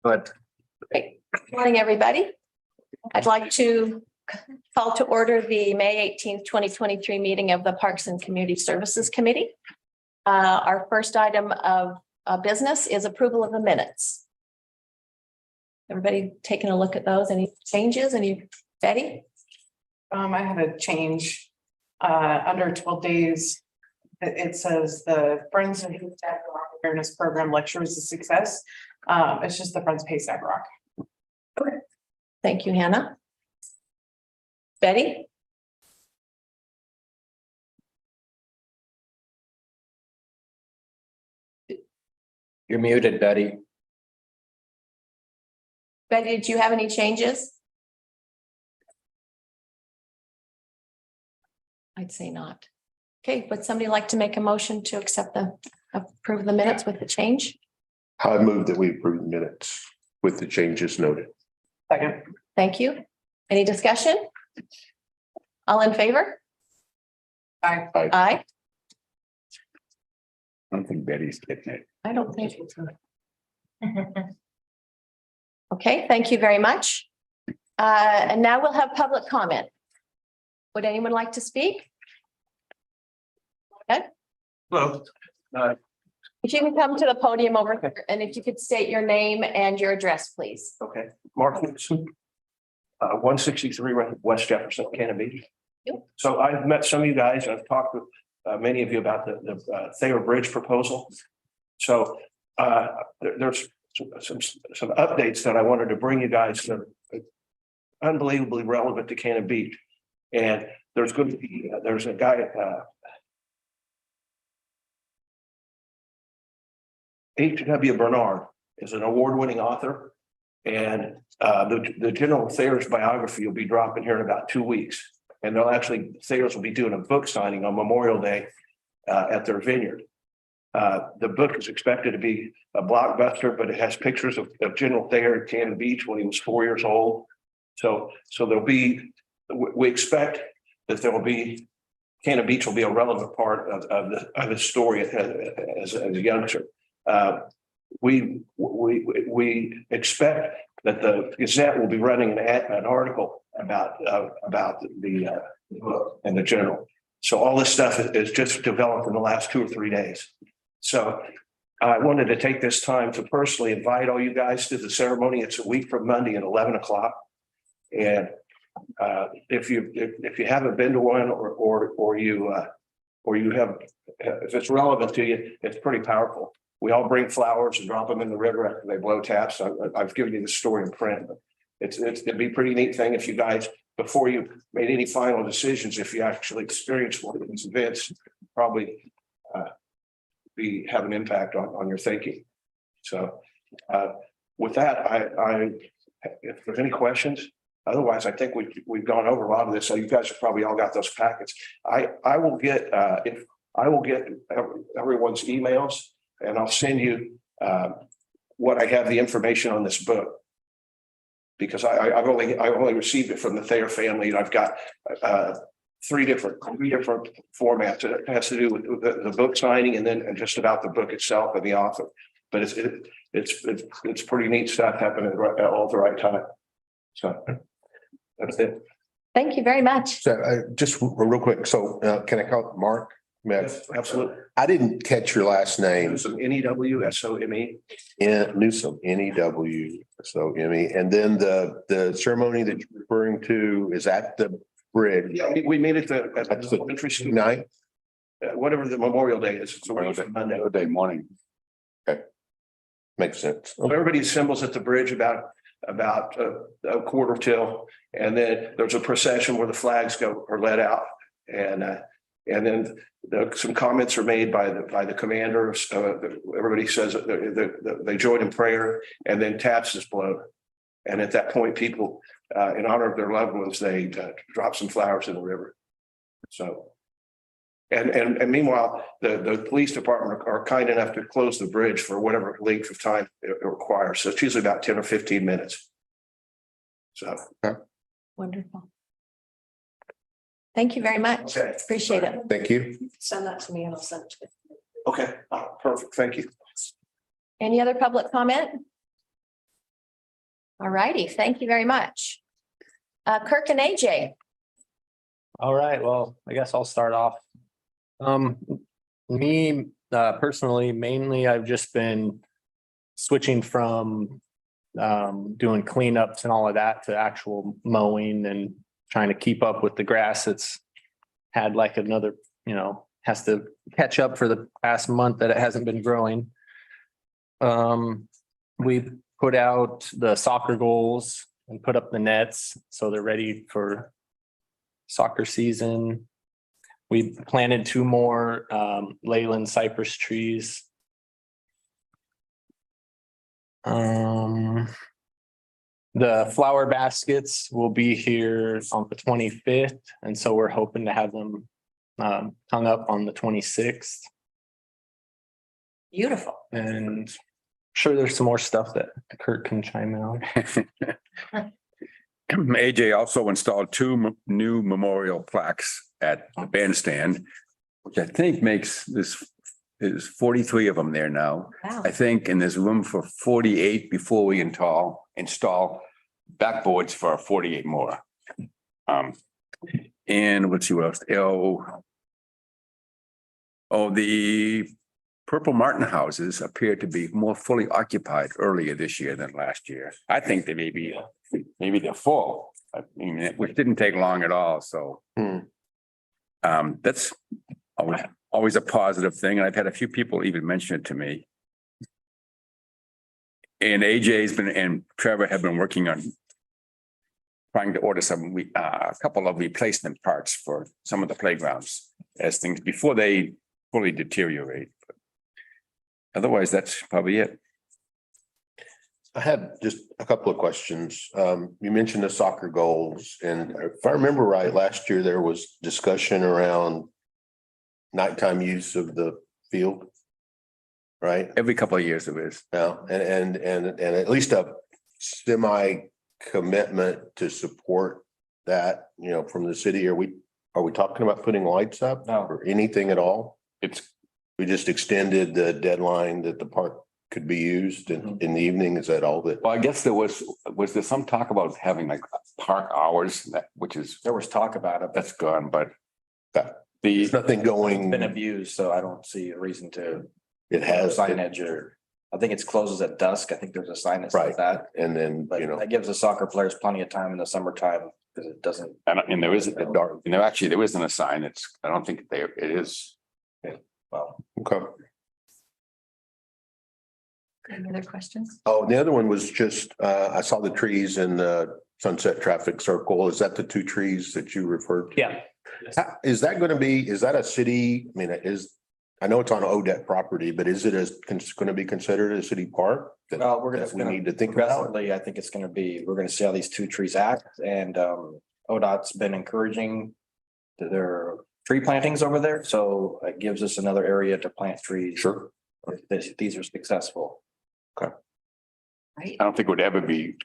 But Great. Good morning, everybody. I'd like to call to order the May 18th, 2023 meeting of the Parks and Community Services Committee. Our first item of business is approval of the minutes. Everybody taking a look at those? Any changes? Any, Betty? I had a change under 12 days. It says the Friends of Haystack Rock Awareness Program lecture is a success. It's just the Friends of Haystack Rock. Thank you, Hannah. Betty? you're muted, Betty. Betty, did you have any changes? I'd say not. Okay, would somebody like to make a motion to approve the minutes with the change? I move that we approve the minutes with the changes noted. Second. Thank you. Any discussion? All in favor? Aye. Aye. Aye. I don't think Betty's getting it. I don't think. Okay, thank you very much. And now we'll have public comment. Would anyone like to speak? Okay, Hello. if you can come to the podium over here, and if you could state your name and your address, please. Okay, Mark Nixon. 163 West Jefferson, Cannon Beach. Yep. So I've met some of you guys, and I've talked with many of you about the Thayer Bridge proposal. So there's some updates that I wanted to bring you guys that are unbelievably relevant to Cannon Beach. And there's going to be, there's a guy, H.W. Bernard is an award-winning author. And the General Thayer's biography will be dropping here in about 2 weeks. And they'll actually, Thayer's will be doing a book signing on Memorial Day at their vineyard. The book is expected to be a blockbuster, but it has pictures of General Thayer at Cannon Beach when he was 4 years old. So there'll be, we expect that there will be, Cannon Beach will be a relevant part of the story as a youngster. We expect that the Gazette will be running an article about the book and the general. So all this stuff is just developed in the last 2 or 3 days. So I wanted to take this time to personally invite all you guys to the ceremony. It's a week from Monday at 11 o'clock. And if you haven't been to one or you have, if it's relevant to you, it's pretty powerful. We all bring flowers and drop them in the river after they blow taps. I've given you the story in print. It'd be a pretty neat thing if you guys, before you made any final decisions, if you actually experienced one of these events, probably have an impact on your thinking. So with that, if there's any questions, otherwise, I think we've gone over a lot of this. So you guys have probably all got those packets. I will get everyone's emails. And I'll send you what I have the information on this book, because I've only received it from the Thayer family, and I've got three different formats. It has to do with the book signing, and then just about the book itself and the author. But it's pretty neat stuff happening at all the right time. So that's it. Thank you very much. So just real quick. So can I call it Mark? Yes, absolutely. I didn't catch your last name. Some NEWSOME. Newsome, NEWSOME. And then the ceremony that you're referring to is at the bridge. Yeah, we meet at the That's the elementary school, night. whatever the Memorial Day is. It's a week from Monday. Day morning. Okay. Makes sense. So everybody assembles at the bridge about a quarter till, and then there's a procession where the flags are let out, and then some comments are made by the commanders. Everybody says they join in prayer, and then taps is blown. And at that point, people, in honor of their loved ones, they drop some flowers in the river. So, and meanwhile, the police department are kind enough to close the bridge for whatever length of time it requires. So it's usually about 10 or 15 minutes. So. Wonderful. Thank you very much. Okay. Appreciate it. Thank you. Send that to me and I'll send it to you. Okay, perfect. Thank you. Any other public comment? All righty, thank you very much. Kirk and AJ, All right, well, I guess I'll start off. Me, personally, mainly I've just been switching from doing cleanups and all of that to actual mowing and trying to keep up with the grass that's had like another, has to catch up for the past month that it hasn't been growing. We put out the soccer goals and put up the nets, so they're ready for soccer season. We planted 2 more Leyland cypress trees. The flower baskets will be here on the 25th, and so we're hoping to have them hung up on the 26th. beautiful. And sure, there's some more stuff that Kurt can chime in on. AJ also installed 2 new memorial plaques at the bandstand, which I think makes this is 43 of them there now. Wow. I think, and there's room for 48 before we install backboards for 48 more. And let's see what else. The Purple Martin houses appear to be more fully occupied earlier this year than last year. I think they maybe they're full. I mean, which didn't take long at all, so. That's always a positive thing, and I've had a few people even mention it to me. And AJ's and Trevor have been working on trying to order a couple of replacement parts for some of the playgrounds as things before they fully deteriorate. But otherwise, that's probably it. I had just a couple of questions. You mentioned the soccer goals, and if I remember right, last year there was discussion around nighttime use of the field. Right? Every couple of years there is. Yeah, and at least a semi commitment to support that, from the city. Are we talking about putting lights up? No. Or anything at all? It's We just extended the deadline that the park could be used in the evening. Is that all that? Well, I guess there was there some talk about having like park hours which is, There was talk about it, but that's gone, but There's nothing it's going, been abused, so I don't see a reason to it has, signage or, I think it's closes at dusk. I think there's a sign that says Right. that. and then, But that gives the soccer players plenty of time in the summertime because it doesn't. and there isn't a dark, actually, there isn't a sign. I don't think it is. Well, okay. Any other questions? Oh, the other one was just, I saw the trees in the Sunset Traffic Circle. Is that the 2 trees that you referred to? Yeah. Is that going to be, is that a city? I mean, I know it's on ODET property, but is it going to be considered a city park? well, we're That we gonna need to think about? progressively, I think it's gonna be, we're gonna see how these 2 trees act and ODOT's been encouraging their tree plantings over there, so it gives us another area to plant trees. Sure. If these are successful. Right. I don't think it would ever be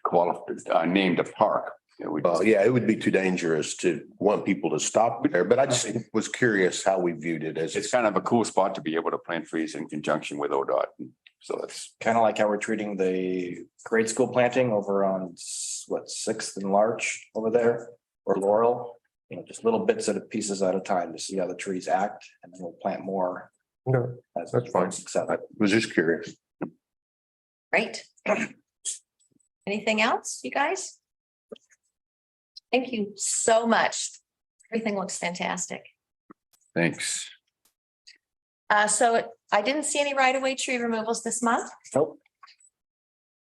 named a park. It would Well, yeah, it would be too dangerous to want people to stop there, but I just was curious how we viewed it as. It's kind of a cool spot to be able to plant trees in conjunction with ODOT. So it's, Kind of like how we're treating the grade school planting over on Sixth and Larch over there, or Laurel. Just little bits of pieces at a time to see how the trees act, and then we'll plant more. No, as that's fine. success. I was just curious. Great. Anything else, you guys? Thank you so much. Everything looks fantastic. thanks. So I didn't see any right-of-way tree removals this month. Nope.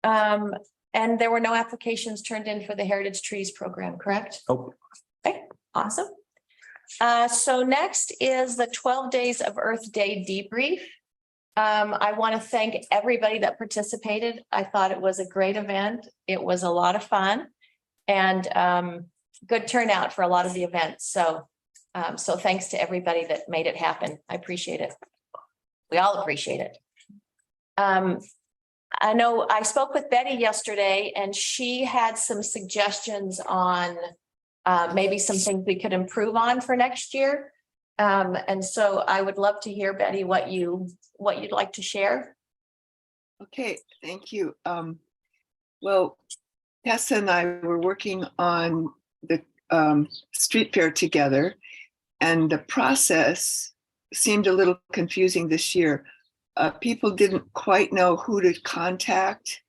And there were no applications turned in for the Heritage Trees program, correct? Nope. Okay, awesome. So next is the 12 Days of Earth Day debrief. I want to thank everybody that participated. I thought it was a great event. It was a lot of fun and good turnout for a lot of the events. So thanks to everybody that made it happen. I appreciate it. We all appreciate it. I know I spoke with Betty yesterday and she had some suggestions on maybe some things we could improve on for next year. And so I would love to hear, Betty, what you'd like to share. Okay, thank you. Well, Tessa and I were working on the street fair together, and the process seemed a little confusing this year. People didn't quite know who to contact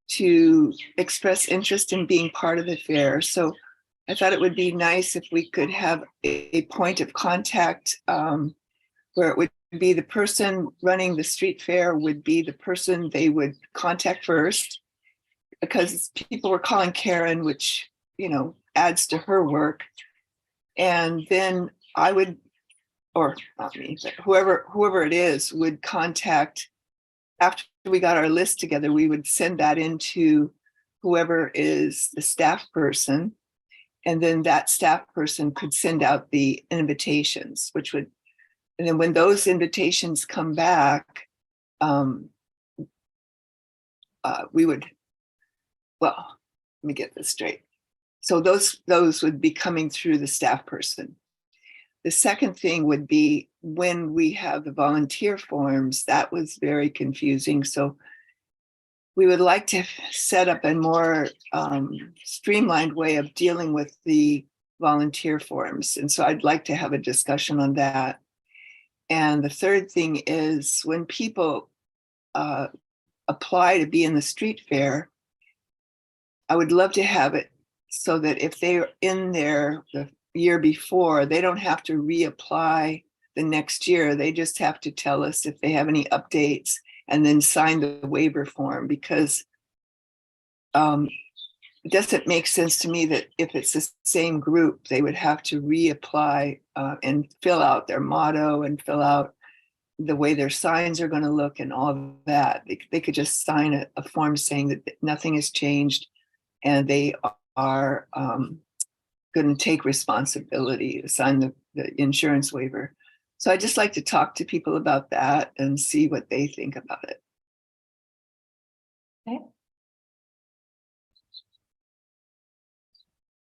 to express interest in being part of the fair. So I thought it would be nice if we could have a point of contact where it would be the person running the street fair would be the person they would contact first, because people were calling Karen, which, you know, adds to her work. And then I would, or not me, but whoever it is would contact. After we got our list together, we would send that into whoever is the staff person. And then that staff person could send out the invitations, which would, and then when those invitations come back, we would, well, let me get this straight. So those would be coming through the staff person. The second thing would be when we have the volunteer forms, that was very confusing. So we would like to set up a more streamlined way of dealing with the volunteer forms. And so I'd like to have a discussion on that. And the third thing is when people apply to be in the street fair, I would love to have it so that if they're in there the year before, they don't have to reapply the next year. They just have to tell us if they have any updates and then sign the waiver form, because it doesn't make sense to me that if it's the same group, they would have to reapply and fill out their motto and fill out the way their signs are going to look and all of that. They could just sign a form saying that nothing has changed and they are going to take responsibility to sign the insurance waiver. So I just like to talk to people about that and see what they think about it. Okay.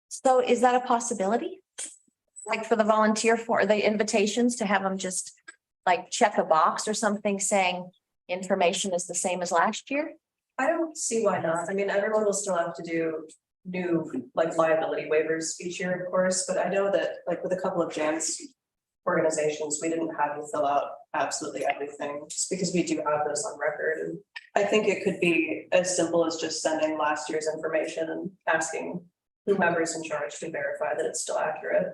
So is that a possibility? Like for the volunteer for the invitations to have them just like check a box or something saying information is the same as last year? I don't see why not. I mean, everyone will still have to do new like liability waivers each year, of course, but I know that like with a couple of Jan's organizations, we didn't have you fill out absolutely everything just because we do have those on record. And I think it could be as simple as just sending last year's information and asking whomever's in charge to verify that it's still accurate.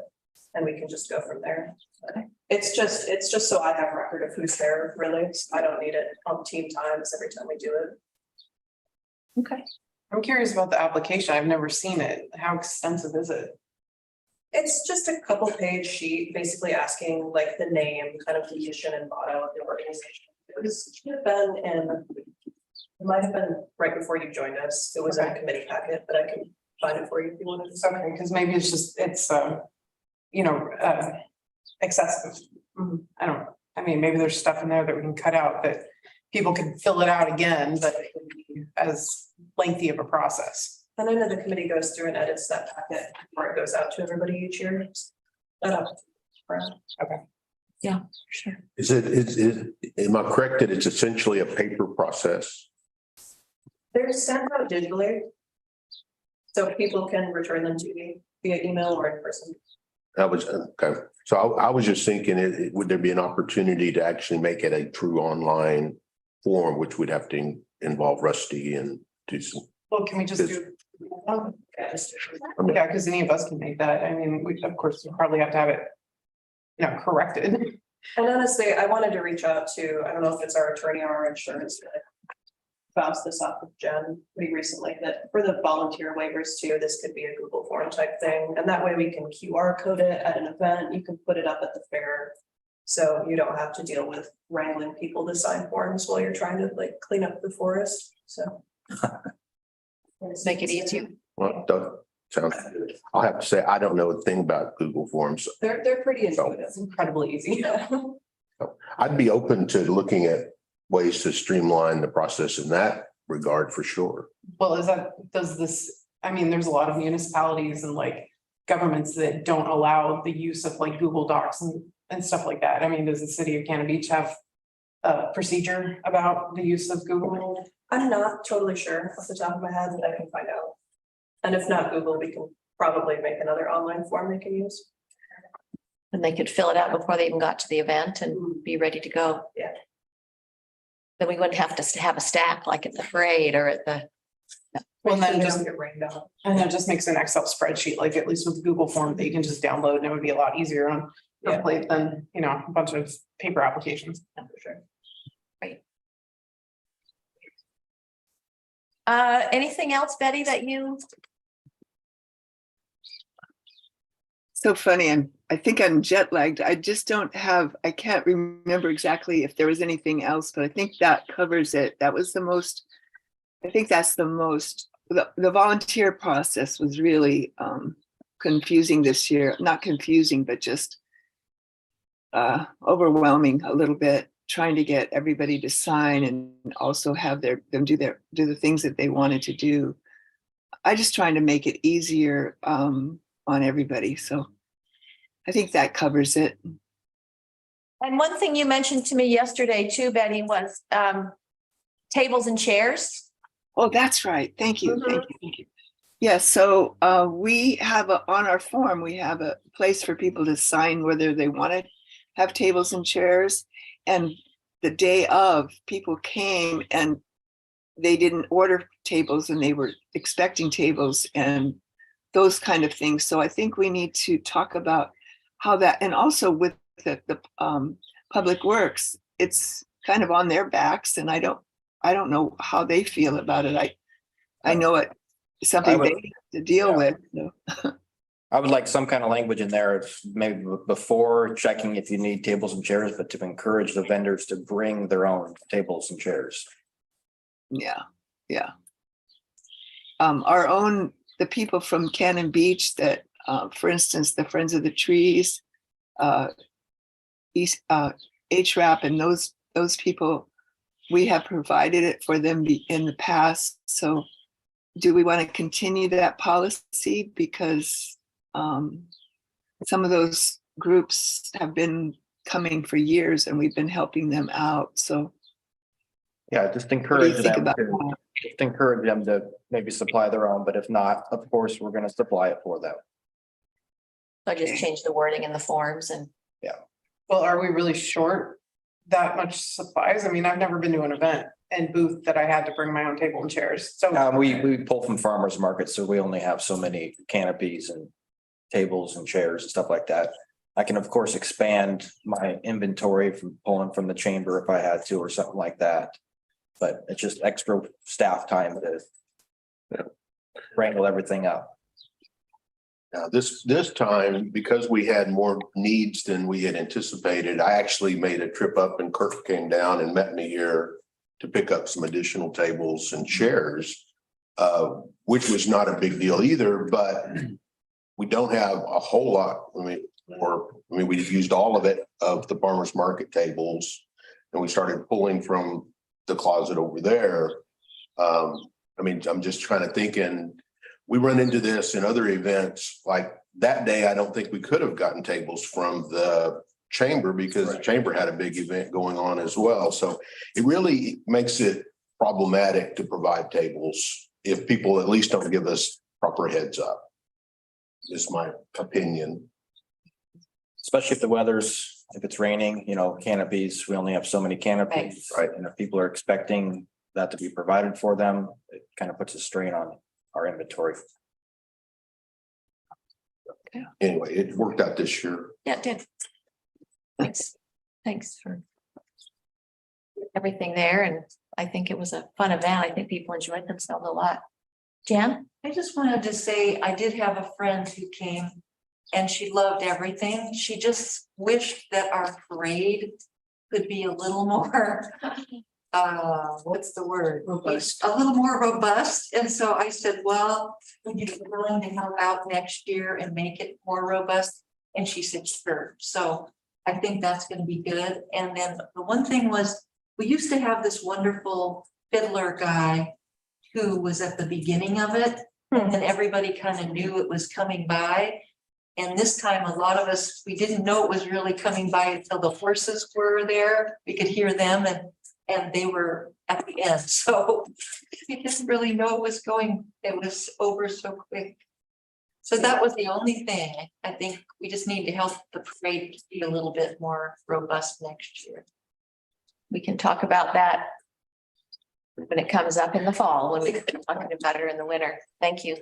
And we can just go from there. Okay. It's just so I have record of who's there, really. So I don't need it on team times every time we do it. Okay. I'm curious about the application. I've never seen it. How extensive is it? It's just a couple page sheet, basically asking like the name, kind of the mission and motto of the organization. It should have been it might have been right before you joined us. It was in a committee packet, but I can find it for you if you wanted to. Okay, because maybe it's excessive. I mean, maybe there's stuff in there that we can cut out that people can fill it out again, but it would be as lengthy of a process. And I know the committee goes through and edits that packet before it goes out to everybody each year. Okay. Yeah, sure. Am I correct that it's essentially a paper process? They're sent out digitally. So people can return them to me via email or in person. That was, okay. So I was just thinking, would there be an opportunity to actually make it a true online form, which would have to involve Rusty and do some. Well, can we just do? Yeah, because any of us can make that. I mean, we, of course, we probably have to have it, corrected. And honestly, I wanted to reach out to, I don't know if it's our attorney or our insurance. Bounced this off with Jen pretty recently that for the volunteer waivers too, this could be a Google form type thing. And that way we can QR code it at an event. You can put it up at the fair. So you don't have to deal with wrangling people to sign forms while you're trying to like clean up the forest. So. Make it easier. Well, I'll have to say, I don't know a thing about Google Forms. They're pretty intuitive. It's incredibly easy. I'd be open to looking at ways to streamline the process in that regard for sure. Well, there's a lot of municipalities and like governments that don't allow the use of like Google Docs and stuff like that. I mean, does the city of Cannon Beach have a procedure about the use of Google? I'm not totally sure off the top of my head, but I can find out. And if not Google, we can probably make another online form they can use. And they could fill it out before they even got to the event and be ready to go. Yeah. Then we wouldn't have to have a stack like at the parade or at the. Well, and then They just, don't get rained out. and then just makes an Excel spreadsheet, like at least with Google Form that you can just download and it would be a lot easier on your Yeah. plate than, you know, a bunch of paper applications. For sure. Anything else, Betty, that you? So funny. I think I'm jet lagged. I just don't have, I can't remember exactly if there was anything else, but I think that covers it. That was the most, I think that's the most, the volunteer process was really confusing this year. Not confusing, but just overwhelming a little bit, trying to get everybody to sign and also have them do the things that they wanted to do. I just trying to make it easier on everybody. So I think that covers it. And one thing you mentioned to me yesterday too, Betty, was tables and chairs. Oh, that's right. Thank you. Mhm. Thank you. Yeah, so we have on our form, we have a place for people to sign whether they want to have tables and chairs. And the day of, people came and they didn't order tables and they were expecting tables and those kind of things. So I think we need to talk about how that, and also with the Public Works, it's kind of on their backs, and I don't know how they feel about it. I know it's something would- they have to deal with. So. I would like some kind of language in there, it's maybe before checking if you need tables and chairs, but to encourage the vendors to bring their own tables and chairs. Yeah. Our own, the people from Cannon Beach that, for instance, the Friends of the Trees, East, HRAP and those people, we have provided it for them in the past. So do we want to continue that policy? Because some of those groups have been coming for years and we've been helping them out. So Yeah, just what do encourage you think them about to, that? just encourage them to maybe supply their own, but if not, of course, we're gonna supply it for them. So I just changed the wording in the forms and Well, are we really short that much supplies? I mean, I've never been to an event and booth that I had to bring my own table and chairs. So We pull from farmers markets, so we only have so many canopies and tables and chairs and stuff like that. I can, of course, expand my inventory from pulling from the chamber if I had to or something like that. But it's just extra staff time to wrangle everything up. Now, this time, because we had more needs than we had anticipated, I actually made a trip up and Kirk came down and met me here to pick up some additional tables and chairs, which was not a big deal either, but we don't have a whole lot. We've used all of it of the farmers market tables and we started pulling from the closet over there. I'm just trying to think, and we run into this in other events. Like that day, I don't think we could have gotten tables from the chamber because the chamber had a big event going on as well. So it really makes it problematic to provide tables if people at least don't give us proper heads up. Is my opinion. Especially if the weather's, if it's raining, canopies, we only have so many canopies, right? And if people are expecting that to be provided for them, it kind of puts a strain on our inventory. Anyway, it worked out this year. yeah, it did. Thanks for everything there. And I think it was a fun event. I think people enjoyed themselves a lot. Jan? I just wanted to say, I did have a friend who came and she loved everything. She just wished that our parade could be a little more, what's the word? Robust. A little more robust. And so I said, well, would you be willing to help out next year and make it more robust? And she said, sure. So I think that's going to be good. And then the one thing was, we used to have this wonderful fiddler guy who was at the beginning of it. And then everybody kind of knew it was coming by. And this time, a lot of us, we didn't know it was really coming by until the horses were there. We could hear them and they were at the end, so we didn't really know it was going, it was over so quick. So that was the only thing. I think we just need to help the parade be a little bit more robust next year. We can talk about that when it comes up in the fall, when we talking about it in the winter. Thank you.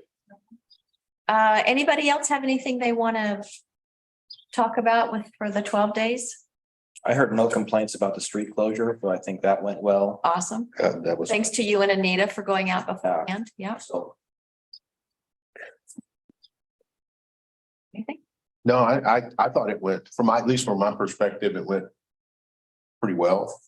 Anybody else have anything they want to talk about for the 12 days? I heard no complaints about the street closure, but I think that went well. Awesome. That was. Thanks to you and Anita for going out beforehand. Yeah. So Anything? No, I thought it went, at least from my perspective, it went pretty well.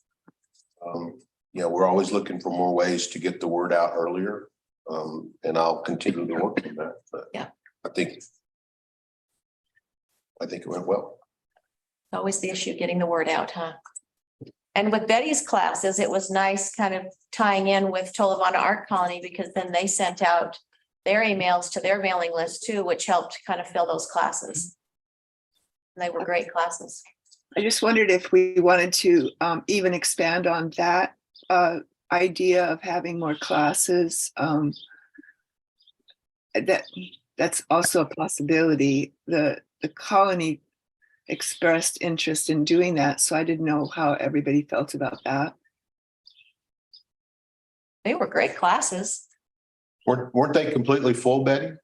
You know, we're always looking for more ways to get the word out earlier. And I'll continue to work on that, but Yeah. I think it went well. Always the issue, getting the word out, huh? And with Betty's classes, it was nice kind of tying in with Tolavana Art Colony, because then they sent out their emails to their mailing list too, which helped kind of fill those classes. And they were great classes. I just wondered if we wanted to even expand on that idea of having more classes. That's also a possibility. The colony expressed interest in doing that, so I didn't know how everybody felt about that. They were great classes. Weren't they completely full, Betty?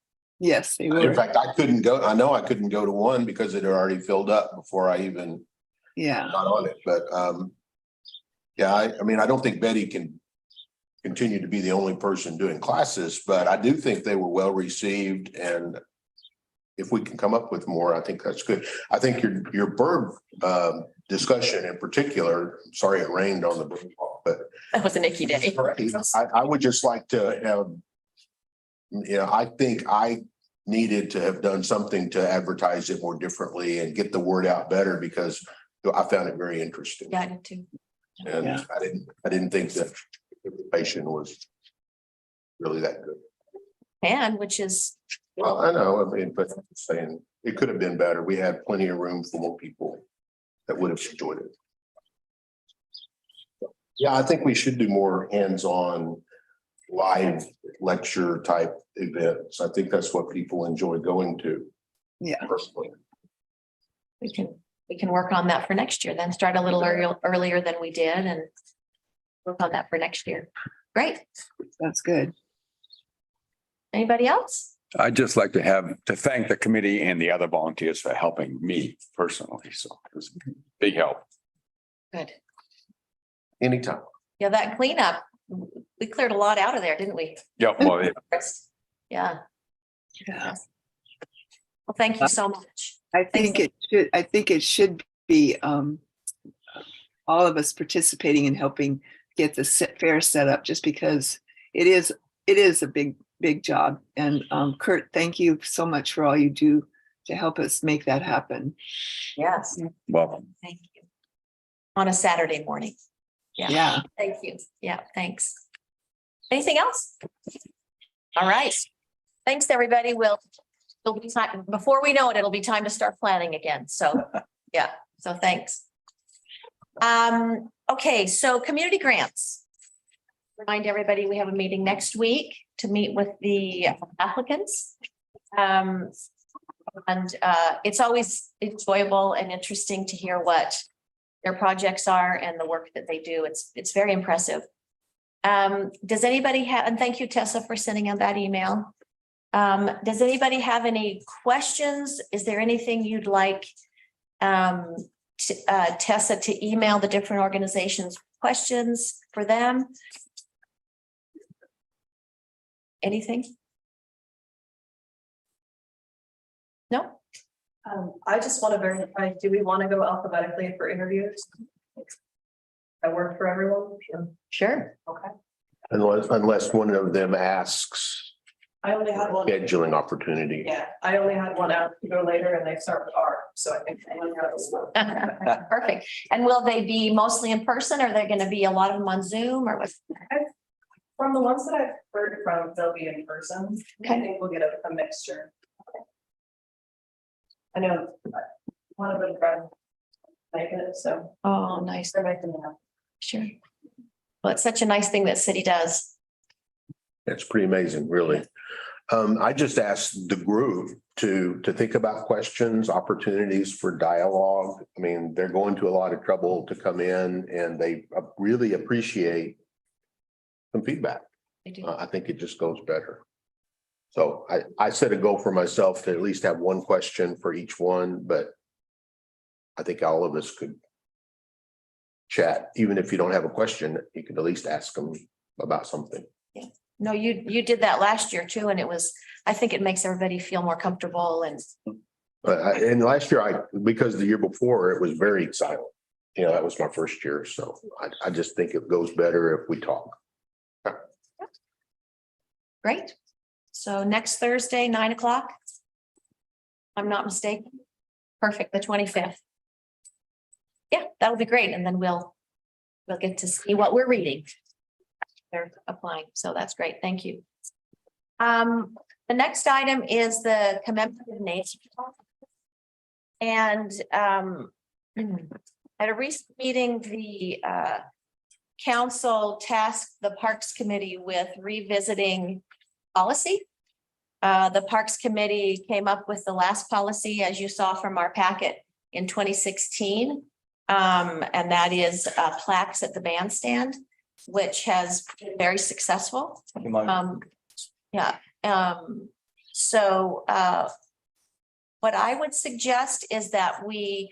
Yes, they In were. fact, I couldn't go, I know I couldn't go to one because it had already filled up before I even Yeah, got on it, but yeah, I mean, I don't think Betty can continue to be the only person doing classes, but I do think they were well received, and if we can come up with more, I think that's good. I think your bird discussion in particular, sorry it rained on the bird walk, but That was a Nikki day. I would just like to have, you know, I think I needed to have done something to advertise it more differently and get the word out better, because I found it very interesting. Yeah, I did too. And Yeah. I didn't think the information was really that good. And which is, Well, I know, I mean, but I'm saying it could have been better. We had plenty of room for more people that would have enjoyed it. Yeah, I think we should do more hands-on live lecture type events. I think that's what people enjoy going to. Yeah. Personally. we can work on that for next year, then start a little earlier than we did and work on that for next year. Great. that's good. Anybody else? I'd just like to thank the committee and the other volunteers for helping me personally. So it was a big help. Good. Anytime. Yeah, that cleanup, we cleared a lot out of there, didn't we? Yeah, well, Yeah. Yeah. Well, thank you so much. I think it should be all of us participating in helping get the fair set up, just because it is a big job. And Kurt, thank you so much for all you do to help us make that happen. Yes. welcome. Thank you. On a Saturday morning. Yeah. Yeah. Thank you. Yeah, thanks. Anything else? All right. Thanks, everybody. It'll be time, before we know it, it'll be time to start planning again. So, yeah, so thanks. Okay, so community grants. Remind everybody, we have a meeting next week to meet with the applicants. It's always enjoyable and interesting to hear what their projects are and the work that they do. It's very impressive. Does anybody have, and thank you, Tessa, for sending out that email. Does anybody have any questions? Is there anything you'd like Tessa to email the different organizations questions for them? Anything? No? I just want to verify, do we want to go alphabetically for interviews? That work for everyone? Sure. Okay. Unless one of them asks I only had one. scheduling opportunity. Yeah, I only had one out to go later and they start with R, so I think. I only have this one. Perfect. And will they be mostly in person, or they're going to be a lot of them on Zoom, or what? From the ones that I've heard from, they'll be in person. I Okay. think we'll get a mixture. I know one of them friends making it, so Oh, nice. they're making it. Sure. Well, it's such a nice thing that city does. It's pretty amazing, really. I just asked the group to think about questions, opportunities for dialogue. I mean, they're going to a lot of trouble to come in and they really appreciate some feedback. They do. I think it just goes better. So I set a goal for myself to at least have one question for each one, but I think all of us could chat. Even if you don't have a question, you could at least ask them about something. No, you did that last year too, and I think it makes everybody feel more comfortable and And last year, because the year before, it was very silent. You know, that was my first year, so I just think it goes better if we talk. great. So next Thursday, 9 o'clock. I'm not mistaken. Perfect, the 25th. Yeah, that'll be great. And then we'll get to see what we're reading. They're applying, so that's great. Thank you. The next item is the commemorative names. And at a recent meeting, the council tasked the Parks Committee with revisiting policy. The Parks Committee came up with the last policy, as you saw from our packet, in 2016. And that is plaques at the bandstand, which has been very successful. Yeah. So what I would suggest is that we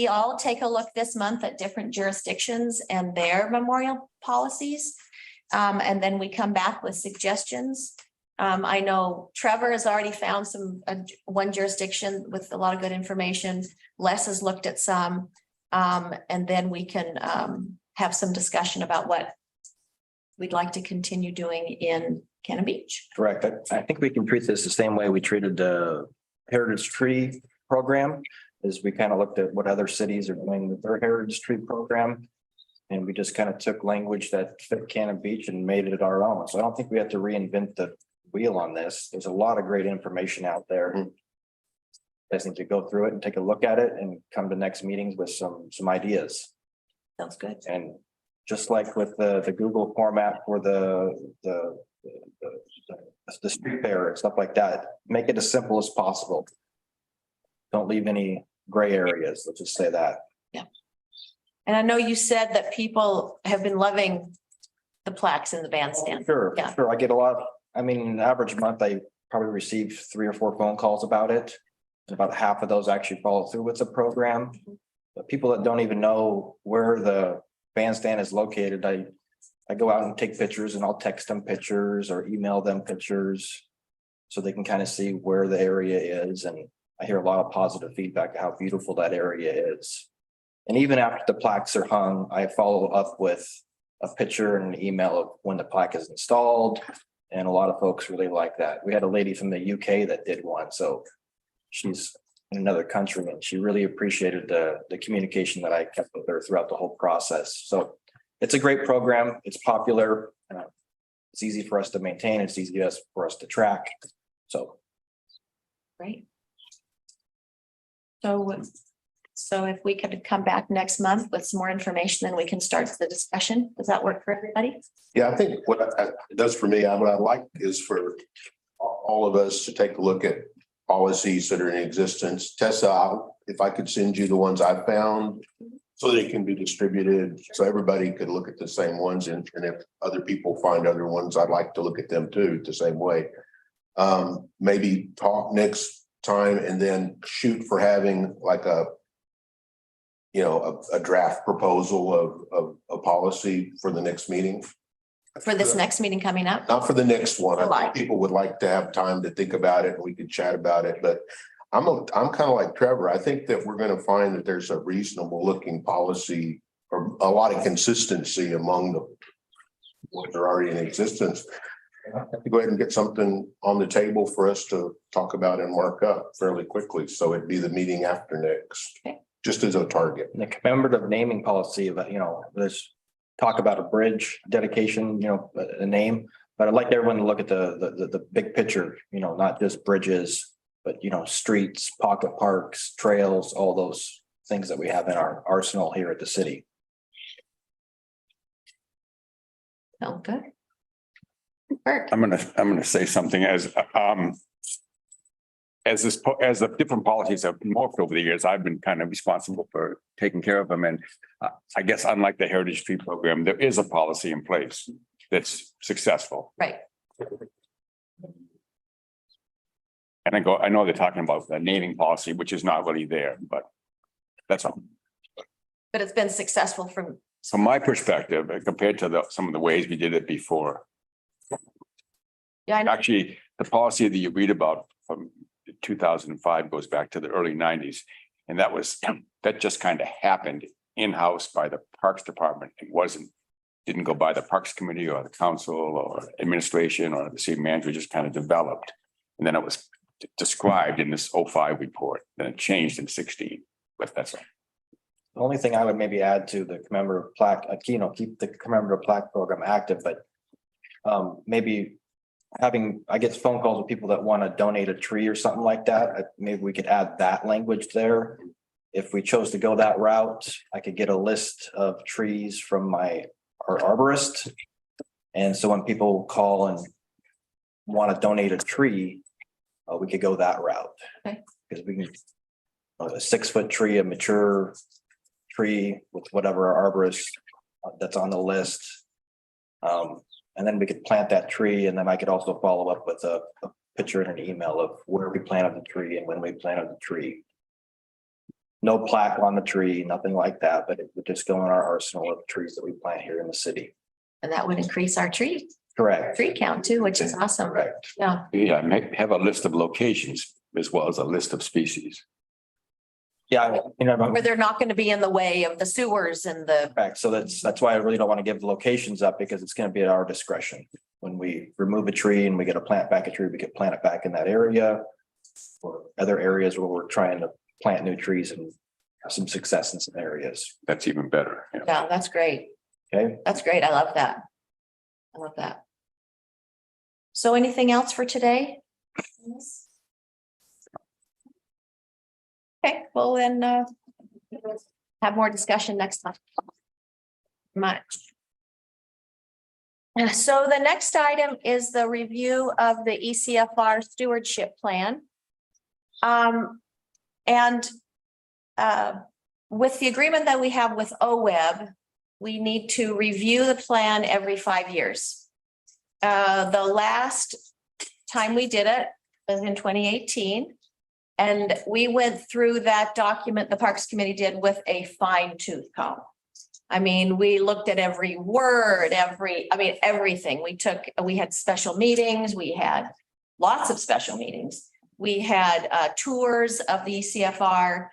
all take a look this month at different jurisdictions and their memorial policies. And then we come back with suggestions. I know Trevor has already found one jurisdiction with a lot of good information. Les has looked at some, and then we can have some discussion about what we'd like to continue doing in Cannon Beach. Correct. I think we can treat this the same way we treated the Heritage Tree program, is we kind of looked at what other cities are doing with their Heritage Tree program. And we just kind of took language that fit Cannon Beach and made it our own. So I don't think we have to reinvent the wheel on this. There's a lot of great information out there. I just need to go through it and take a look at it and come to next meetings with some ideas. Sounds good. And just like with the Google format for the street fair and stuff like that, make it as simple as possible. Don't leave any gray areas. Let's just say that. Yeah. And I know you said that people have been loving the plaques in the bandstand. Sure, Yeah. sure. I get a lot. I mean, an average month, I probably receive 3 or 4 phone calls about it. About half of those actually follow through with the program. But people that don't even know where the bandstand is located, I go out and take pictures and I'll text them pictures or email them pictures so they can kind of see where the area is. And I hear a lot of positive feedback of how beautiful that area is. And even after the plaques are hung, I follow up with a picture and an email of when the plaque is installed. And a lot of folks really like that. We had a lady from the UK that did one. So she's in another country and she really appreciated the communication that I kept with her throughout the whole process. So it's a great program. It's popular. It's easy for us to maintain. It's easy for us to track. So. Great. So if we could come back next month with some more information, then we can start the discussion. Does that work for everybody? Yeah, I think what it does for me, what I like is for all of us to take a look at policies that are in existence. Tessa, if I could send you the ones I found so they can be distributed, so everybody could look at the same ones. And if other people find other ones, I'd like to look at them too, the same way. Maybe talk next time and then shoot for having like a draft proposal of a policy for the next meeting. For this next meeting coming up? Not for the next one. I July. think people would like to have time to think about it and we could chat about it, but I'm kind of like Trevor. I think that we're going to find that there's a reasonable looking policy or a lot of consistency among the what are already in existence. I have to go ahead and get something on the table for us to talk about and mark up fairly quickly. So it'd be the meeting after next, Okay. Just as a target. The commemorative naming policy of, let's talk about a bridge dedication, a name, but I'd like everyone to look at the big picture, not just bridges, but, streets, pocket parks, trails, all those things that we have in our arsenal here at the city. Oh, good. Bert, I'm gonna say something as the different policies have morphed over the years, I've been kind of responsible for taking care of them. And I guess unlike the Heritage Tree Program, there is a policy in place that's successful. right, And I know they're talking about the naming policy, which is not really there, but that's all. but it's been successful from, From my perspective, compared to some of the ways we did it before, yeah, I know, actually, the policy that you read about from 2005 goes back to the early 90s. And that just kind of happened in-house by the Parks Department. Didn't go by the Parks Committee or the council or administration or the city manager, just kind of developed. And then it was described in this 05 report, then it changed in 16, but that's all. The only thing I would maybe add to the commemorative plaque, keep the commemorative plaque program active, but maybe I get phone calls with people that want to donate a tree or something like that. Maybe we could add that language there. If we chose to go that route, I could get a list of trees from our arborist. And so when people call and want to donate a tree, we could go that route. Okay. Because we can, a 6-foot tree, a mature tree with whatever our arborist that's on the list. And then we could plant that tree, and then I could also follow up with a picture and an email of where we planted the tree and when we planted the tree. No plaque on the tree, nothing like that, but it would just go in our arsenal of trees that we plant here in the city. and that would increase our tree Correct. count too, which is awesome. Correct. Yeah, Yeah, have a list of locations as well as a list of species. Yeah, where they're not going to be in the way of the sewers and the, correct. So that's why I really don't want to give the locations up, because it's going to be at our discretion. When we remove a tree and we get to plant back a tree, we could plant it back in that area. Or other areas where we're trying to plant new trees and have some success in some areas. That's even better. Yeah. yeah, that's great. Okay. That's great. I love that. I love that. So anything else for today? Okay, well then, have more discussion next time. Much. So the next item is the review of the ECFR stewardship plan. With the agreement that we have with OWEB, we need to review the plan every 5 years. The last time we did it was in 2018. And we went through that document, the Parks Committee did, with a fine tooth comb. I mean, we looked at every word, everything. We had special meetings, we had lots of special meetings. We had tours of the ECFR.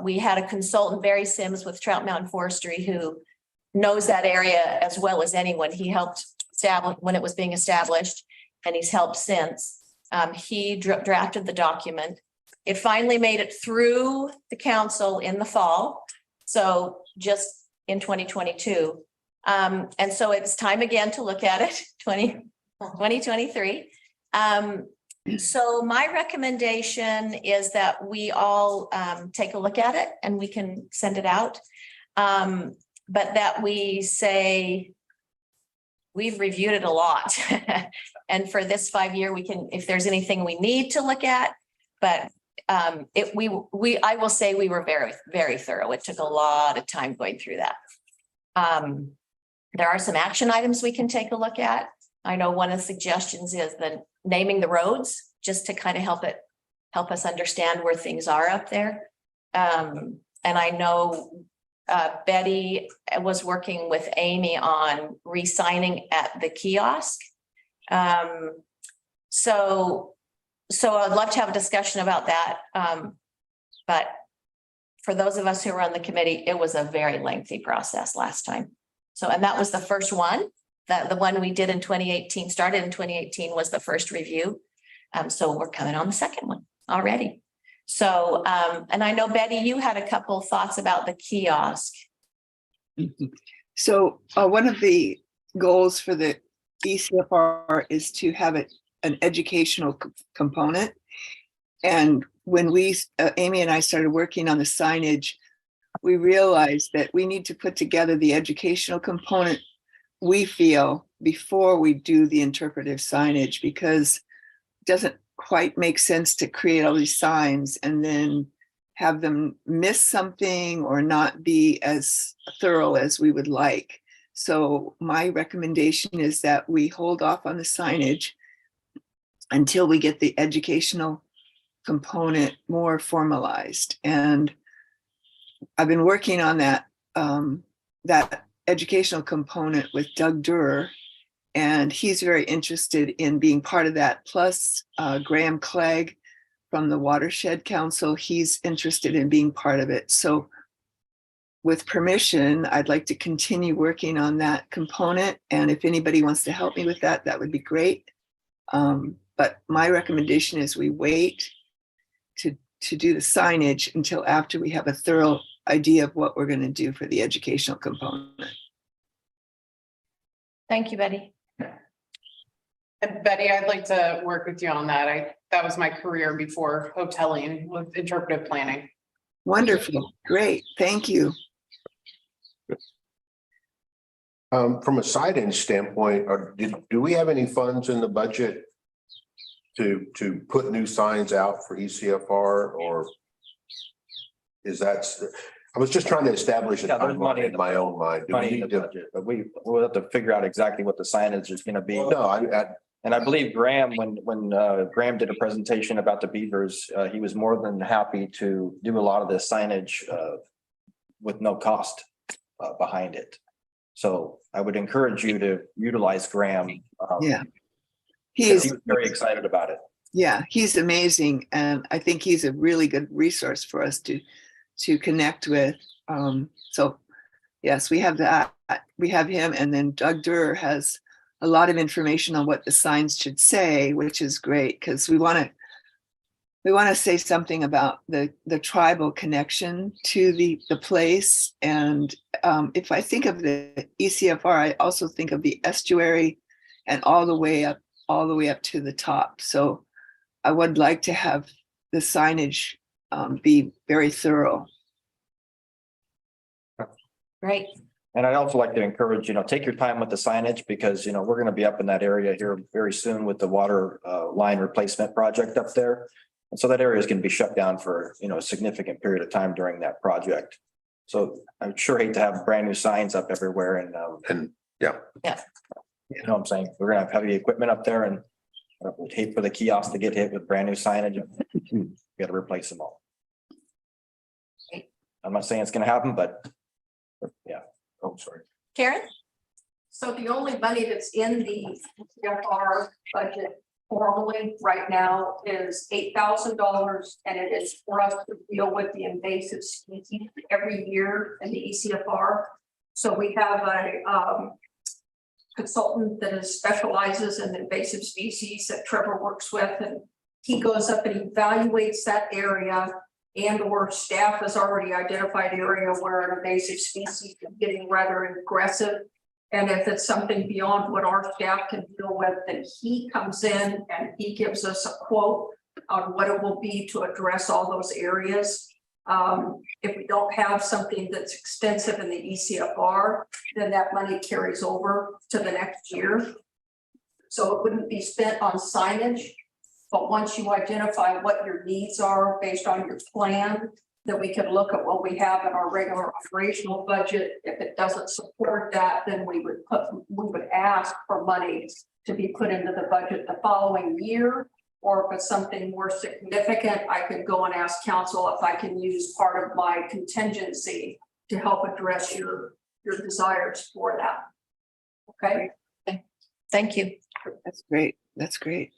We had a consultant, Barry Sims with Trout Mountain Forestry, who knows that area as well as anyone. He helped establish when it was being established, and he's helped since. He drafted the document. It finally made it through the council in the fall, so just in 2022. And so it's time again to look at it, 2023. So my recommendation is that we all take a look at it and we can send it out. But that we say, we've reviewed it a lot. And for this 5 year, we can, if there's anything we need to look at, but I will say we were very, very thorough. It took a lot of time going through that. There are some action items we can take a look at. I know one of the suggestions is the naming the roads, just to kind of help us understand where things are up there. And I know Betty was working with Amy on re-signing at the kiosk. So I'd love to have a discussion about that. But for those of us who were on the committee, it was a very lengthy process last time. So, and that was the first one, that the one we did in 2018, started in 2018, was the first review. So we're coming on the second one already. So, and I know Betty, you had a couple of thoughts about the kiosk. So one of the goals for the ECFR is to have an educational component. And when Amy and I started working on the signage, we realized that we need to put together the educational component, we feel, before we do the interpretive signage, because it doesn't quite make sense to create all these signs and then have them miss something or not be as thorough as we would like. So my recommendation is that we hold off on the signage until we get the educational component more formalized. And I've been working on that educational component with Doug Durer, and he's very interested in being part of that. Plus Graham Clegg from the Watershed Council, he's interested in being part of it. So with permission, I'd like to continue working on that component. And if anybody wants to help me with that, that would be great. But my recommendation is we wait to do the signage until after we have a thorough idea of what we're going to do for the educational component. Thank you, Betty. And Betty, I'd like to work with you on that. That was my career before hoteling with interpretive planning. Wonderful. Great. Thank you. From a signage standpoint, do we have any funds in the budget to put new signs out for ECFR, or is that, I was just trying to establish a Yeah, there's money timeline in in my own mind. Do we money in the need to? budget, but we'll have to figure out exactly what the signage is gonna be. No, And I believe Graham, when Graham did a presentation about the beavers, he was more than happy to do a lot of this signage with no cost behind it. So I would encourage you to utilize Graham. Yeah. Because He's, he was very excited about it. yeah, he's amazing. And I think he's a really good resource for us to connect with. So yes, we have that. We have him, and then Doug Durer has a lot of information on what the signs should say, which is great because we want to say something about the tribal connection to the place. And if I think of the ECFR, I also think of the estuary and all the way up to the top. So I would like to have the signage be very thorough. Great. And I'd also like to encourage, take your time with the signage because, we're gonna be up in that area here very soon with the water line replacement project up there. And so that area is gonna be shut down for, a significant period of time during that project. So I sure hate to have brand new signs up everywhere and yeah. you know what I'm saying? We're gonna have heavy equipment up there and I would hate for the kiosk to get hit with brand new signage. We gotta replace them all. I'm not saying it's gonna happen, but yeah. Oh, sorry. Karen? So the only money that's in the CFR budget formally right now is $8,000, and it is for us to deal with the invasive species every year in the ECFR. So we have a consultant that specializes in invasive species that Trevor works with, and he goes up and evaluates that area, and or staff has already identified area where an invasive species is getting rather aggressive. And if it's something beyond what our staff can deal with, then he comes in and he gives us a quote on what it will be to address all those areas. If we don't have something that's extensive in the ECFR, then that money carries over to the next year. So it wouldn't be spent on signage. But once you identify what your needs are based on your plan, then we can look at what we have in our regular operational budget. If it doesn't support that, then we would ask for money to be put into the budget the following year. Or if it's something more significant, I could go and ask council if I can use part of my contingency to help address your desires for that. Okay. Thank you. That's great. That's great.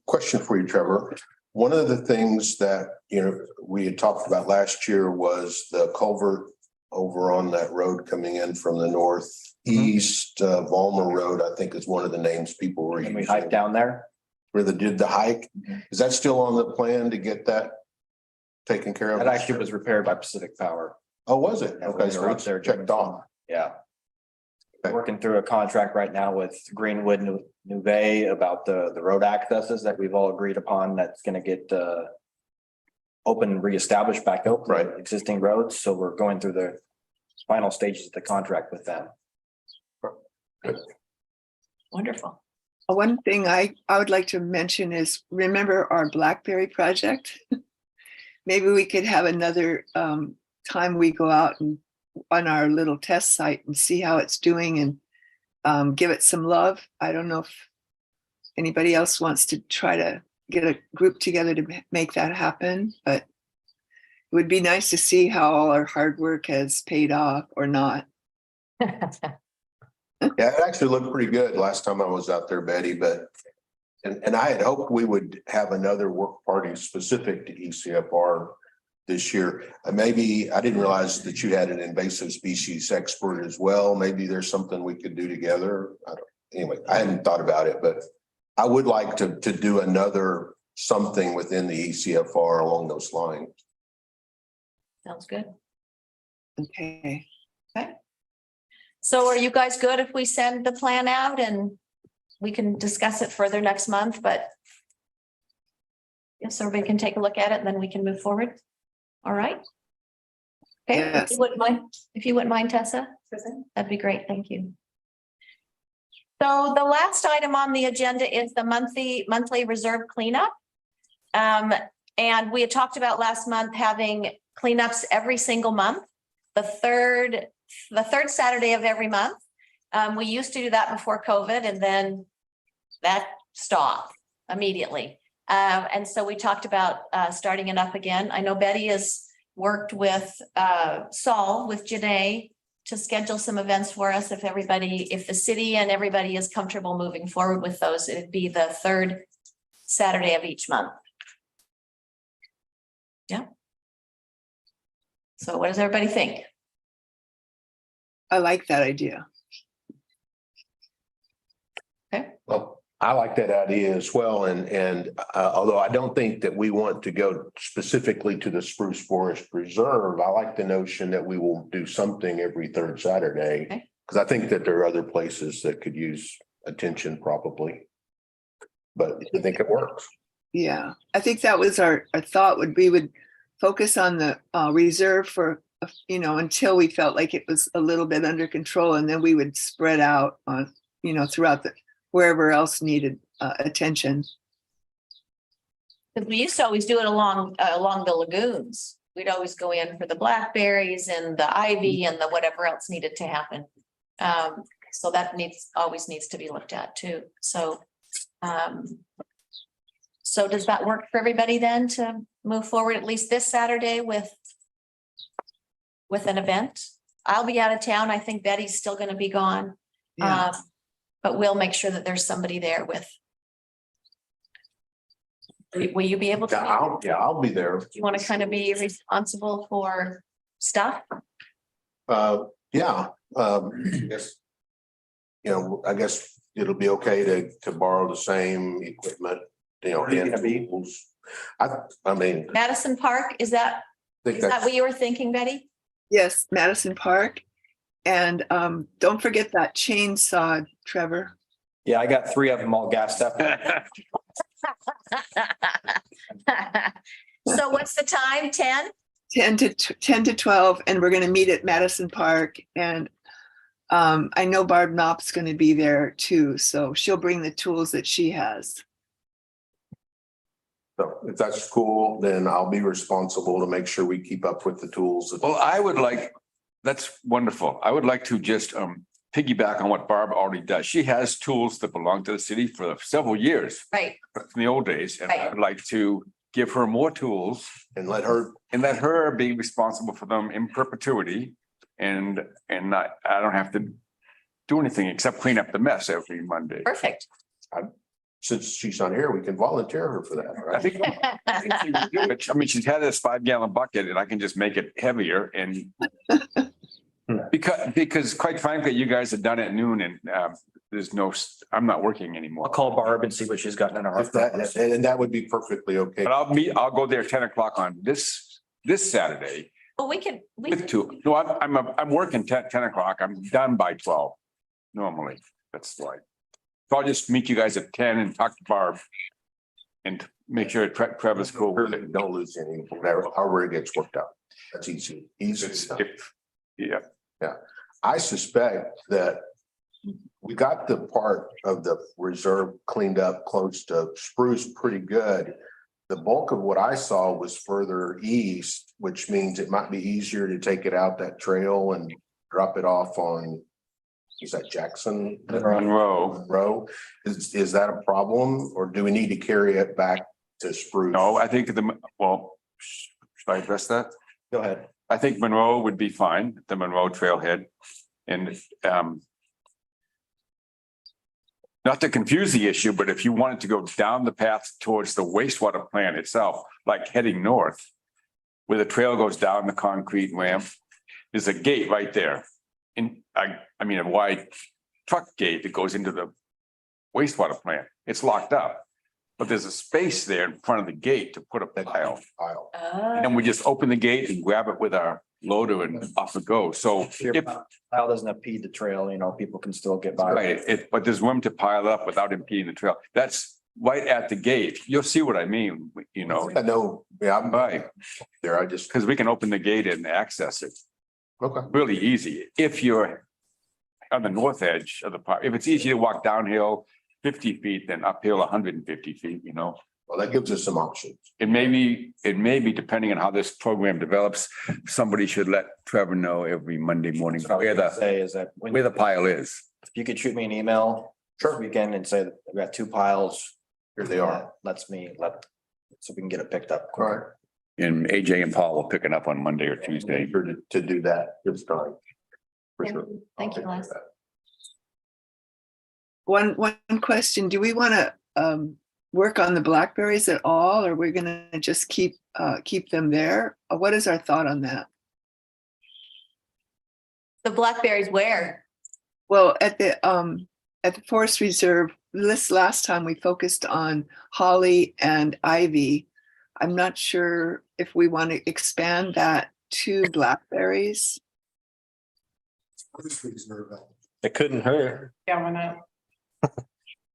Question for you, Trevor. One of the things that, we had talked about last year was the culvert over on that road coming in from the northeast, Volmer Road, I think is one of the names people were And we using. hike down there. Where they did the hike. Is that still on the plan to get that taken care of? That actually was repaired by Pacific Power. Oh, was it? Yeah, Okay, we so were up it's there checked off. Yeah. Okay. Working through a contract right now with Greenwood Nuvei about the road accesses that we've all agreed upon. That's gonna get open, reestablish back up. Right. Existing roads, so we're going through the final stages of the contract with them. Wonderful. One thing I would like to mention is, remember our Blackberry project? Maybe we could have another time we go out and on our little test site and see how it's doing and give it some love. I don't know if anybody else wants to try to get a group together to make that happen, but it would be nice to see how all our hard work has paid off or not. Yeah, it actually looked pretty good last time I was out there, Betty, but and I had hoped we would have another work party specific to ECFR this year. Maybe, I didn't realize that you had an invasive species expert as well. Maybe there's something we could do together. Anyway, I hadn't thought about it, but I would like to do another something within the ECFR along those lines. Sounds good. Okay. So are you guys good if we send the plan out and we can discuss it further next month, but yes, everybody can take a look at it and then we can move forward. All right. Okay, Yes. if you wouldn't mind, Tessa, that'd be great. Thank you. So the last item on the agenda is the monthly reserve cleanup. And we had talked about last month having cleanups every single month, the third Saturday of every month. We used to do that before COVID and then that stopped immediately. And so we talked about starting it up again. I know Betty has worked with Saul, with Janae, to schedule some events for us. If the city and everybody is comfortable moving forward with those, it'd be the third Saturday of each month. Yeah. So what does everybody think? I like that idea. Well, I like that idea as well. And although I don't think that we want to go specifically to the Spruce Forest Reserve, I like the notion that we will do something every third Saturday. Okay. Because I think that there are other places that could use attention probably. But I think it works. Yeah, I think that was our thought we would focus on the reserve for, until we felt like it was a little bit under control, and then we would spread out on, throughout wherever else needed attention. Because we used to always do it along the lagoons. We'd always go in for the blackberries and the ivy and the whatever else needed to happen. So that always needs to be looked at too. So does that work for everybody then to move forward at least this Saturday with an event? I'll be out of town. I think Betty's still going to be gone. Yeah. But we'll make sure that there's somebody there with. Will you be able to? I'll be there. Do you want to kind of be responsible for stuff? Yeah, I guess it'll be okay to borrow the same equipment, hand tools. I mean. Madison Park, is that what you were thinking, Betty? Yes, Madison Park. And don't forget that chainsaw, Trevor. Yeah, I got 3 of them all gassed up. So what's the time? 10? 10 to 12, and we're going to meet at Madison Park. And I know Barb Knopp's going to be there too, so she'll bring the tools that she has. So if that's cool, then I'll be responsible to make sure we keep up with the tools. Well, that's wonderful. I would like to just piggyback on what Barb already does. She has tools that belong to the city for several years Right. from the old days. And I Right. would like to give her more tools And let her be responsible for them in perpetuity. And I don't have to do anything except clean up the mess every Monday. Perfect. since she's not here, we can volunteer her for that, I right? think she would do it. I mean, she's had this 5-gallon bucket and I can just make it heavier and because quite frankly, you guys have done it at noon and I'm not working anymore. I'll call Barb and see what she's gotten in her. If that, and that would be perfectly okay. But I'll go there 10 o'clock on this Saturday Well, we can, with 2. No, I'm working 10 o'clock. I'm done by 12 normally. That's right. So I'll just meet you guys at 10 and talk to Barb. And make sure Trevor's cool with it. Don't lose any, whatever, however it gets worked out. That's easy, easy stuff. Yeah, I suspect that we got the part of the reserve cleaned up close to Spruce pretty good. The bulk of what I saw was further east, which means it might be easier to take it out that trail and drop it off on, is that Jackson? Monroe. Monroe? Is that a problem, or do we need to carry it back to Spruce? No, I think well, should I address that? Go ahead. I think Monroe would be fine, the Monroe trailhead. And not to confuse the issue, but if you wanted to go down the path towards the wastewater plant itself, like heading north, where the trail goes down the concrete ramp, there's a gate right there. And I mean, a wide truck gate that goes into the wastewater plant. It's locked up. But there's a space there in front of the gate to put a pile. And then we just open the gate and grab it with our loader and off it goes. So If your if, pile doesn't impede the trail, people can still get by. right, but there's room to pile up without impeding the trail. That's right at the gate. You'll see what I mean, I know, yeah, I'm right, there, I just, because we can open the gate and access it okay. really easy. If you're on the north edge of the park, if it's easy to walk downhill 50 feet than uphill 150 feet, Well, that gives us some options. It may be depending on how this program develops, somebody should let Trevor know every Monday morning What I was where gonna the, say is that when where the pile is. if you could shoot me an email, weekend and say that we got 2 piles. Here they are. Lets me so we can get it picked up. All right. And AJ and Paul will pick it up on Monday or Tuesday. Eager to do that this time. For sure. Thank you, Les. One question, do we want to work on the blackberries at all, or we're gonna just keep them there? What is our thought on that? The blackberries where? Well, at the Forest Reserve, this last time we focused on holly and ivy. I'm not sure if we want to expand that to blackberries. It couldn't hurt. Yeah, why not?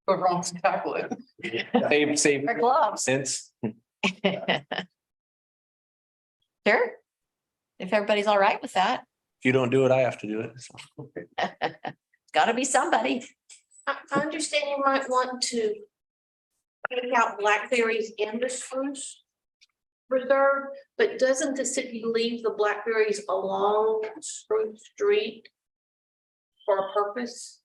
Go wrong to tackle it. Same Or gloves? sense. Sure. If everybody's all right with that, If you don't do it, I have to do it. it's gotta be somebody. I understand you might want to take out blackberries in the spruce reserve, but doesn't the city leave the blackberries along Spruce Street for a purpose?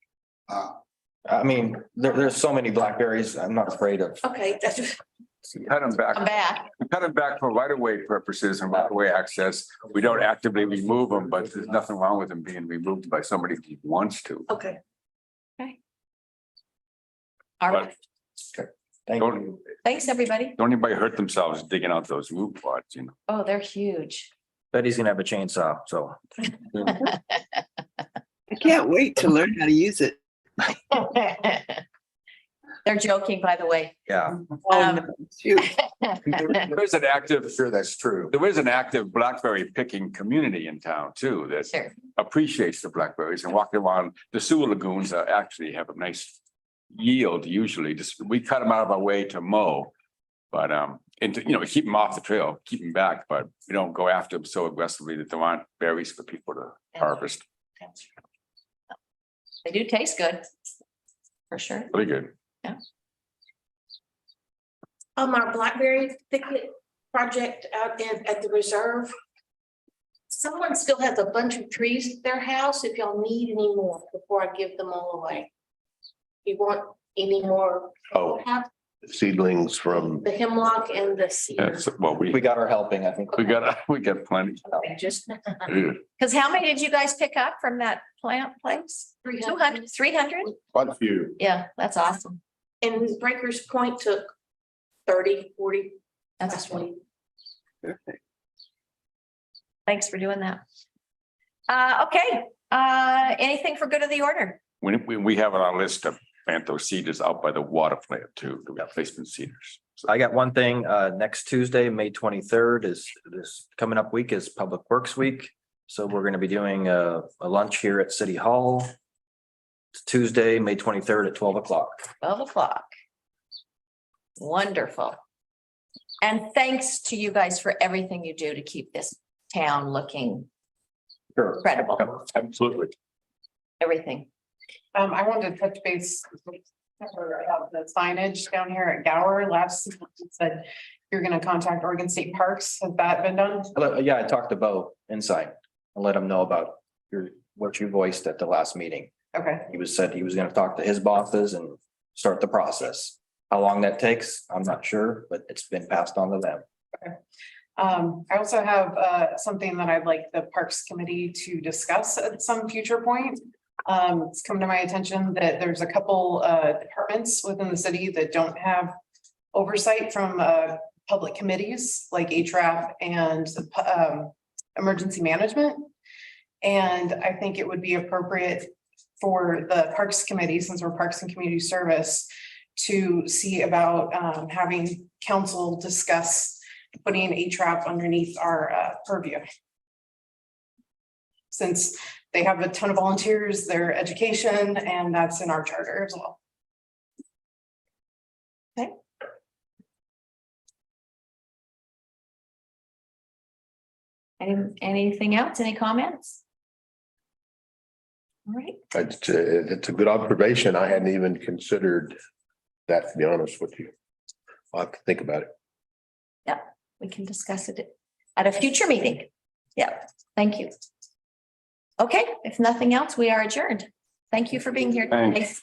There's so many blackberries. I'm not afraid of. Okay, that's Cut them back. I'm back. We cut them back for right of way purposes and right of way access. We don't actively remove them, but there's nothing wrong with them being removed by somebody who wants to. okay. All right. Thank Don't, you. Thanks, everybody. don't anybody hurt themselves digging out those root pods, Oh, they're huge. Betty's gonna have a chainsaw, so. I can't wait to learn how to use it. They're joking, by the way. Yeah. Oh, no, shoot. There is an active, Sure, that's true. there is an active blackberry picking community in town too, that Sure. appreciates the blackberries and walking around. The sewer lagoons actually have a nice yield usually. Just, we cut them out of our way to mow. But, and to, keep them off the trail, keep them back, but we don't go after them so aggressively that there aren't berries for people to harvest. They do taste good. For sure. Really good. Our blackberry thicket project out at the reserve. Someone still has a bunch of trees at their house, if y'all need any more before I give them all away. You want any more? Oh, Have seedlings from, the hemlock and the cedar. That's, well, We got our helping, I think. we got plenty. Okay, just Yeah. Because how many did you guys pick up from that plant place? 200, 300? quite a few. Yeah, that's awesome. and Breakers Point took 30, 40. That's what. Perfect. Thanks for doing that. Okay, anything for good of the order? We have on our list to plant those cedars out by the water plant too, the replacement cedars. So I got one thing, next Tuesday, May 23rd is this coming up week is Public Works Week. So we're gonna be doing a lunch here at City Hall. It's Tuesday, May 23rd at 12 o'clock. 12 o'clock. Wonderful. And thanks to you guys for everything you do to keep this town looking Sure. credible, Absolutely. everything. I wanted to touch base about the signage down here at Gower. Last month you said you're gonna contact Oregon State Parks. Has that been done? Yeah, I talked about Insight and let him know about what you voiced at the last meeting. Okay, Said he was gonna talk to his bosses and start the process. How long that takes, I'm not sure, but it's been passed on to them. I also have something that I'd like the Parks Committee to discuss at some future point. It's come to my attention that there's a couple departments within the city that don't have oversight from public committees like HRAP and emergency management. And I think it would be appropriate for the Parks Committee, since we're Parks and Community Service, to see about having council discuss putting HRAP underneath our purview. Since they have a ton of volunteers, their education, and that's in our charter as well. Anything else? Any comments? All right, It's a good observation. I hadn't even considered that, to be honest with you. I'll have to think about it. we can discuss it at a future meeting. Yeah, thank you. Okay, if nothing else, we are adjourned. Thank you for being here. Thanks.